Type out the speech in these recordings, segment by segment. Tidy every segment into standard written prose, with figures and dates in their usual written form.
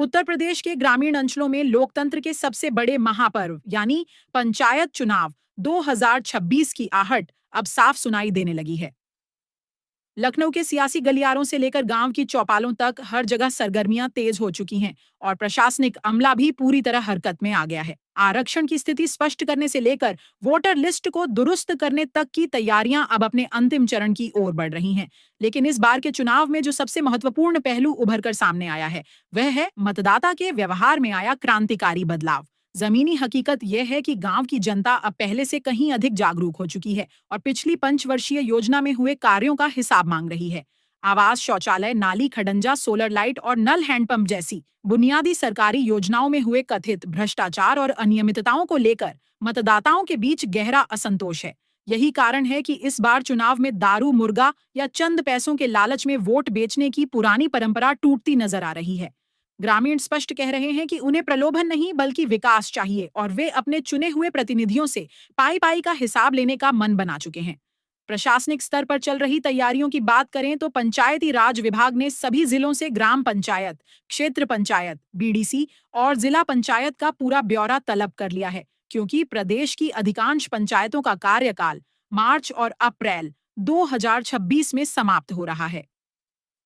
उत्तर प्रदेश के ग्रामीण अंचलों में लोकतंत्र के सबसे बड़े महापर्व यानी पंचायत चुनाव 2026 की आहट अब साफ सुनाई देने लगी है। लखनऊ के सियासी गलियारों से लेकर गांव की चौपालों तक हर जगह सरगर्मियां तेज हो चुकी हैं और प्रशासनिक अमला भी पूरी तरह हरकत में आ गया है। आरक्षण की स्थिति स्पष्ट करने से लेकर वोटर लिस्ट को दुरुस्त करने तक की तैयारियां अब अपने अंतिम चरण की ओर बढ़ रही हैं। लेकिन इस बार के चुनाव में जो सबसे महत्वपूर्ण पहलू उभर कर सामने आया है वह है मतदाता के व्यवहार में आया क्रांतिकारी बदलाव। जमीनी हकीकत यह है कि गांव की जनता अब पहले से कहीं अधिक जागरूक हो चुकी है और पिछली पंचवर्षीय योजना में हुए कार्यों का हिसाब मांग रही है। आवास, शौचालय, नाली खडंजा, सोलर लाइट और नल हैंडपंप जैसी बुनियादी सरकारी योजनाओं में हुए कथित भ्रष्टाचार और अनियमितताओं को लेकर मतदाताओं के बीच गहरा असंतोष है। यही कारण है कि इस बार चुनाव में दारू, मुर्गा या चंद पैसों के लालच में वोट बेचने की पुरानी परंपरा टूटती नजर आ रही है। ग्रामीण स्पष्ट कह रहे हैं कि उन्हें प्रलोभन नहीं बल्कि विकास चाहिए और वे अपने चुने हुए प्रतिनिधियों से पाई पाई का हिसाब लेने का मन बना चुके हैं। प्रशासनिक स्तर पर चल रही तैयारियों की बात करें तो पंचायती राज विभाग ने सभी जिलों से ग्राम पंचायत, क्षेत्र पंचायत, बीडीसी और जिला पंचायत का पूरा ब्यौरा तलब कर लिया है, क्योंकि प्रदेश की अधिकांश पंचायतों का कार्यकाल मार्च और अप्रैल 2026 में समाप्त हो रहा है।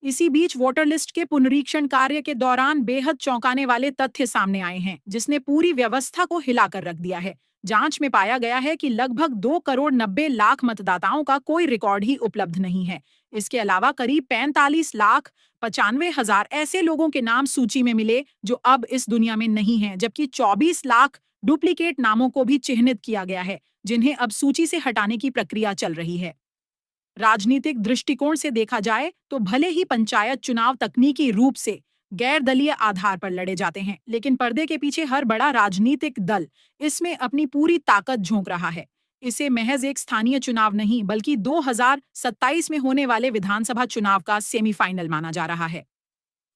इसी बीच वोटर लिस्ट के पुनरीक्षण कार्य के दौरान बेहद चौंकाने वाले तथ्य सामने आए हैं, जिसने पूरी व्यवस्था को हिलाकर रख दिया है। जांच में पाया गया है कि लगभग 2,90,00,000 मतदाताओं का कोई रिकॉर्ड ही उपलब्ध नहीं है। इसके अलावा करीब 45,95,000 ऐसे लोगों के नाम सूची में मिले जो अब इस दुनिया में नहीं हैं, जबकि 24 लाख डुप्लीकेट नामों को भी चिन्हित किया गया है, जिन्हें अब सूची से हटाने की प्रक्रिया चल रही है। राजनीतिक दृष्टिकोण से देखा जाए तो भले ही पंचायत चुनाव तकनीकी रूप से गैर दलीय आधार पर लड़े जाते हैं, लेकिन पर्दे के पीछे हर बड़ा राजनीतिक दल इसमें अपनी पूरी ताकत झोंक रहा है। इसे महज एक स्थानीय चुनाव नहीं बल्कि 2027 में होने वाले विधानसभा चुनाव का सेमीफाइनल माना जा रहा है।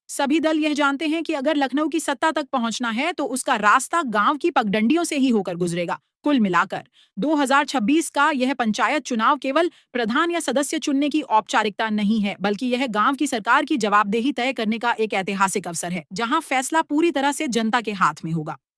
सभी दल यह जानते हैं कि अगर लखनऊ की सत्ता तक पहुंचना है तो उसका रास्ता गांव की पगडंडियों से ही होकर गुजरेगा। कुल मिलाकर 2026 का यह पंचायत चुनाव केवल प्रधान या सदस्य चुनने की औपचारिकता नहीं है, बल्कि यह गांव की सरकार की जवाबदेही तय करने का एक ऐतिहासिक अवसर है, जहां फैसला पूरी तरह से जनता के हाथ में होगा।